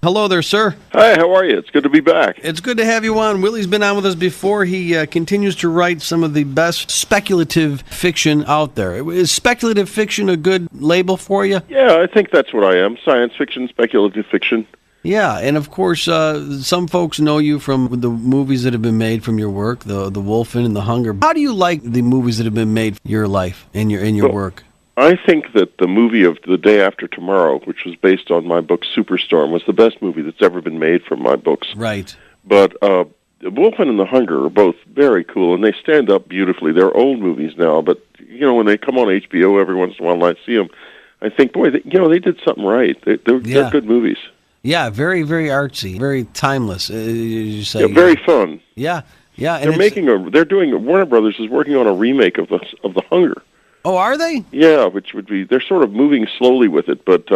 Hello there, sir. Hi, how are you? It's good to be back. It's good to have you on. Willie's been on with us before. He continues to write some of the best speculative fiction out there. Is speculative fiction a good label for you? Yeah, I think that's what I am. Science fiction, speculative fiction. Yeah, and of course, some folks know you from the movies that have been made from your work, the Wolfen and the Hunger. How do you like the movies that have been made for your life and your work? I think that the movie of The Day After Tomorrow, which was based on my book Superstorm, was the best movie that's ever been made from my books. Right. But Wolfen and the Hunger are both very cool, and they stand up beautifully. They're old movies now, but when they come on HBO every once in a while and I see them, I think, boy, they did something right. They're good movies. Yeah, very, very artsy, very timeless. You say. Yeah, very fun. Yeah, yeah. And Warner Brothers is working on a remake of the Hunger. Oh, are they? Yeah, which would be, they're sort of moving slowly with it, but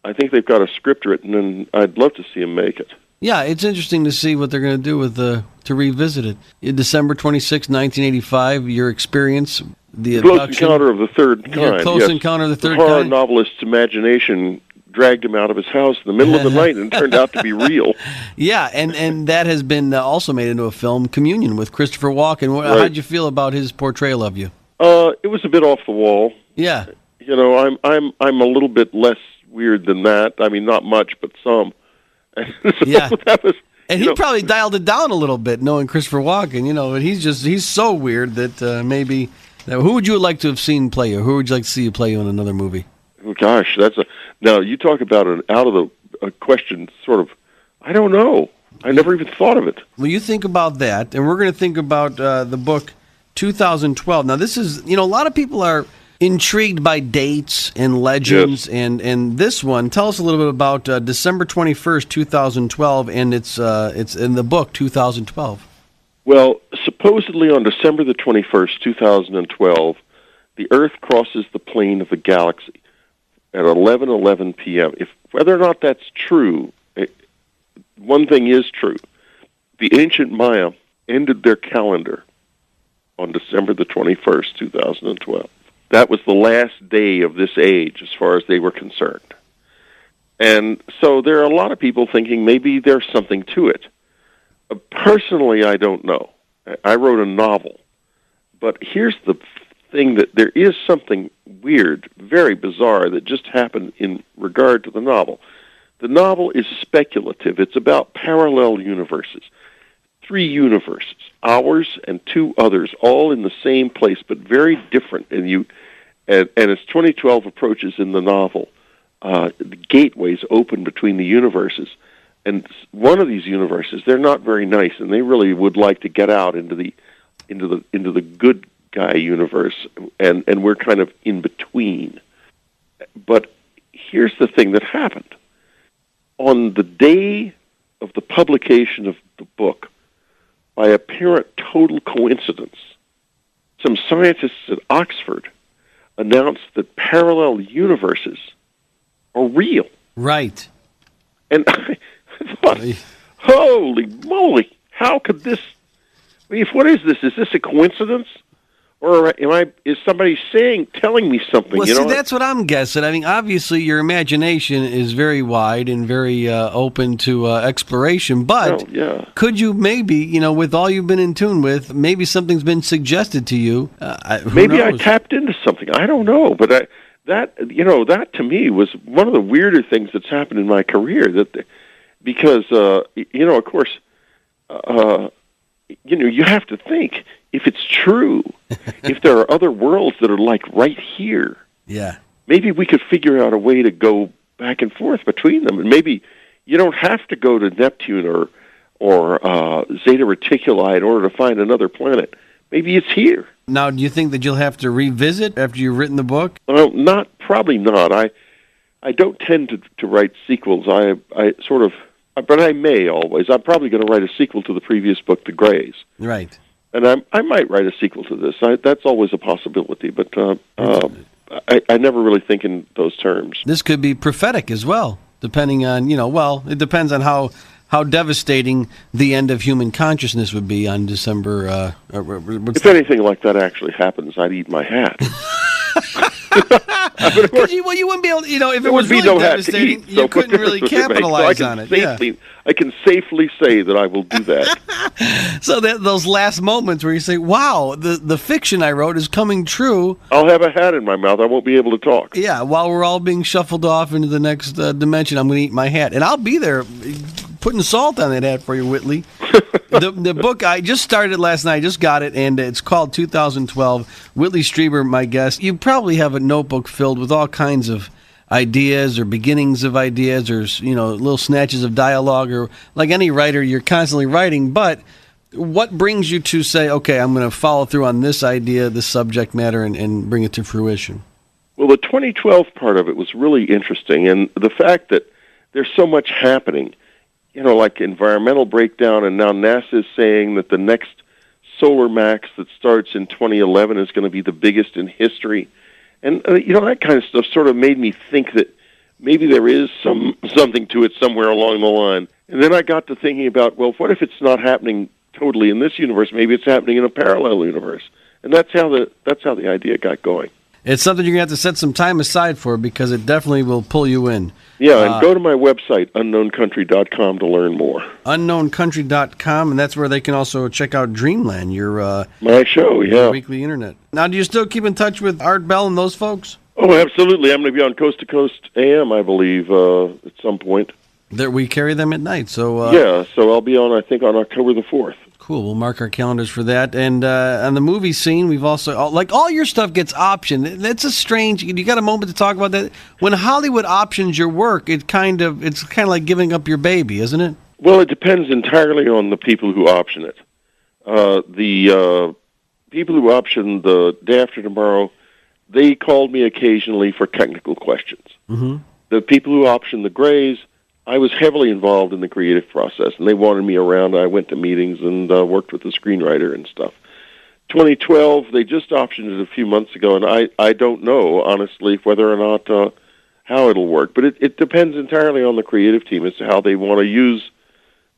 I think they've got a script written, and I'd love to see them make it. Yeah, it's interesting to see what they're going to do with to revisit it. In December 26, 1985, your experience, the Close Encounter of the Third Kind. Close Encounter of the Third Kind. The horror Kind. novelist's imagination dragged him out of his house in the middle of the night and turned out to be real. Yeah, and that has been also made into a film, Communion, with Christopher Walken. Right. How did you feel about his portrayal of you? It was a bit off the wall. Yeah. I'm a little bit less weird than that. I mean, not much, but some. Yeah. And he probably dialed it down a little bit, knowing Christopher Walken. And he's so weird that maybe. Who would you like to have seen play you? Who would you like to see you play you in another movie? Oh, gosh, now you talk about an out of the question sort of. I don't know. I never even thought of it. Well, you think about that, and we're going to think about the book 2012. Now, this is, a lot of people are intrigued by dates and legends, yes. and this one, tell us a little bit about December 21st, 2012, and it's in the book 2012. Well, supposedly on December the 21st, 2012, the Earth crosses the plane of the galaxy at 11:11 p.m. Whether or not that's true, one thing is true. The ancient Maya ended their calendar on December the 21st, 2012. That was the last day of this age as far as they were concerned. And so there are a lot of people thinking maybe there's something to it. Personally, I don't know. I wrote a novel. But here's the thing, that there is something weird, very bizarre, that just happened in regard to the novel. The novel is speculative. It's about parallel universes. 3 universes, ours and 2 others, all in the same place, but very different. And as 2012 approaches in the novel, the gateways open between the universes. And one of these universes, they're not very nice, and they really would like to get out into the good guy universe, and we're kind of in between. But here's the thing that happened. On the day of the publication of the book, by apparent total coincidence, some scientists at Oxford announced that parallel universes are real. Right. And I thought, holy moly, how could this... what is this? Is this a coincidence? Or is somebody telling me something? Well, see, that's what I'm guessing. I mean, obviously, your imagination is very wide and very open to exploration. But could you maybe, with all you've been in tune with, maybe something's been suggested to you? Maybe I tapped into something. I don't know. But that to me was one of the weirder things that's happened in my career. Because of course, you have to think, if it's true, if there are other worlds that are like right here, maybe we could figure out a way to go back and forth between them. And maybe you don't have to go to Neptune or Zeta Reticuli in order to find another planet. Maybe it's here. Now, do you think that you'll have to revisit after you've written the book? Probably not. I don't tend to write sequels. But I may always. I'm probably going to write a sequel to the previous book, The Greys. Right. And I might write a sequel to this. That's always a possibility, but I never really think in those terms. This could be prophetic as well, depending on, it depends on how devastating the end of human consciousness would be on December... if anything like that actually happens, I'd eat my hat. Because you wouldn't be able, if it was really devastating, you couldn't really capitalize on it. I can safely say that I will do that. So those last moments where you say, wow, the fiction I wrote is coming true. I'll have a hat in my mouth. I won't be able to talk. Yeah, while we're all being shuffled off into the next dimension, I'm going to eat my hat. And I'll be there putting salt on that hat for you, Whitley. The book, I just started last night. I just got it, and it's called 2012. Whitley Streiber, my guest. You probably have a notebook filled with all kinds of ideas or beginnings of ideas or, little snatches of dialogue, or like any writer, you're constantly writing. But what brings you to say, okay, I'm going to follow through on this idea, this subject matter, and bring it to fruition? Well, the 2012 part of it was really interesting, and the fact that there's so much happening, like environmental breakdown, and now NASA is saying that the next solar max that starts in 2011 is going to be the biggest in history. And, that kind of stuff sort of made me think that maybe there is something to it somewhere along the line. And then I got to thinking about, well, what if it's not happening totally in this universe? Maybe it's happening in a parallel universe. And that's how the idea got going. It's something you're going to have to set some time aside for, because it definitely will pull you in. Yeah, and go to my website, unknowncountry.com, to learn more. Unknowncountry.com, and that's where they can also check out Dreamland, your my show, your weekly internet. Now, do you still keep in touch with Art Bell and those folks? Oh, absolutely. I'm going to be on Coast to Coast AM, I believe, at some point. We carry them at night, so... so I'll be on, I think, on October the 4th. Cool. We'll mark our calendars for that. And on the movie scene, we've also, all your stuff gets optioned. That's a strange, you got a moment to talk about that? When Hollywood options your work, it's kind of like giving up your baby, isn't it? Well, it depends entirely on the people who option it. The people who optioned the Day After Tomorrow, they called me occasionally for technical questions. Mm-hmm. The people who optioned the Grays, I was heavily involved in the creative process, and they wanted me around. I went to meetings and worked with the screenwriter and stuff. 2012, they just optioned it a few months ago, and I don't know, honestly, whether or not how it'll work. But it depends entirely on the creative team as to how they want to use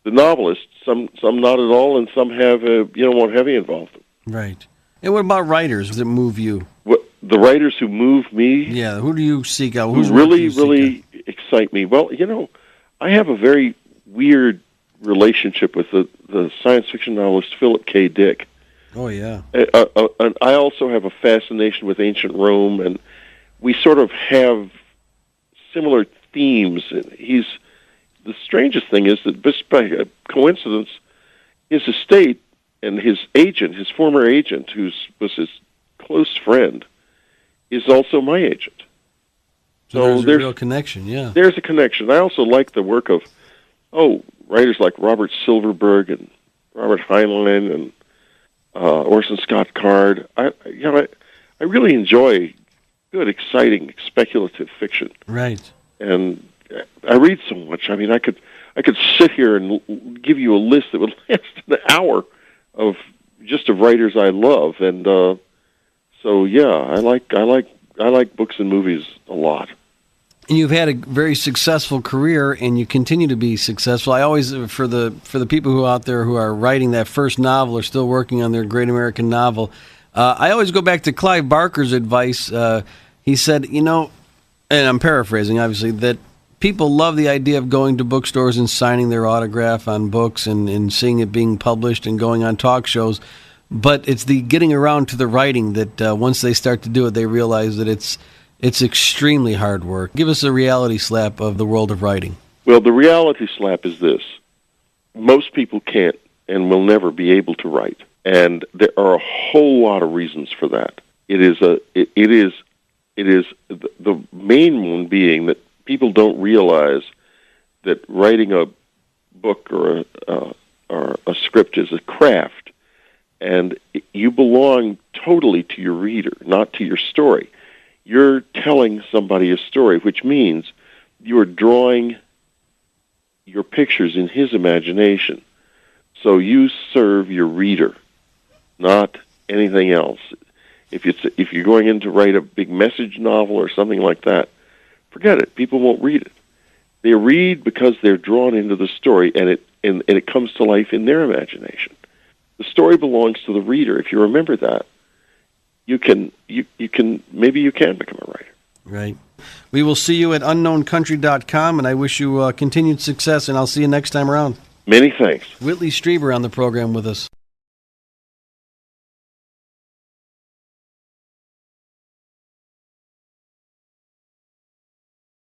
the novelists. Some not at all, and some have want heavy involvement. Right. And what about writers? Does it move you? The writers who move me? Yeah, who do you seek out? Who really excite me? Well, I have a very weird relationship with the science fiction novelist Philip K. Dick. Oh, yeah. And I also have a fascination with ancient Rome, and we sort of have similar themes. The strangest thing is that, just by coincidence, his estate and his agent, his former agent, who was his close friend, is also my agent. So there's a real connection, yeah. There's a connection. I also like the work of, writers like Robert Silverberg and Robert Heinlein and Orson Scott Card. I really enjoy good, exciting, speculative fiction. Right. And I read so much. I mean, I could sit here and give you a list that would last an hour of writers I love. And so yeah, I like books and movies a lot. And you've had a very successful career, and you continue to be successful. I always, for the people who out there who are writing that first novel or still working on their great American novel, I always go back to Clive Barker's advice. He said, and I'm paraphrasing, obviously, that people love the idea of going to bookstores and signing their autograph on books and seeing it being published and going on talk shows. But it's the getting around to the writing that once they start to do it, they realize that it's extremely hard work. Give us a reality slap of the world of writing. Well, the reality slap is this. Most people can't and will never be able to write. And there are a whole lot of reasons for that. It is the main one being that people don't realize that writing a book or a script is a craft, and you belong totally to your reader, not to your story. You're telling somebody a story, which means you are drawing your pictures in his imagination. So you serve your reader, not anything else. If you're going in to write a big message novel or something like that, forget it. People won't read it. They read because they're drawn into the story, and it comes to life in their imagination. The story belongs to the reader. If you remember that, you can maybe you can become a writer. Right. We will see you at unknowncountry.com, and I wish you continued success, and I'll see you next time around. Many thanks. Whitley Streiber on the program with us.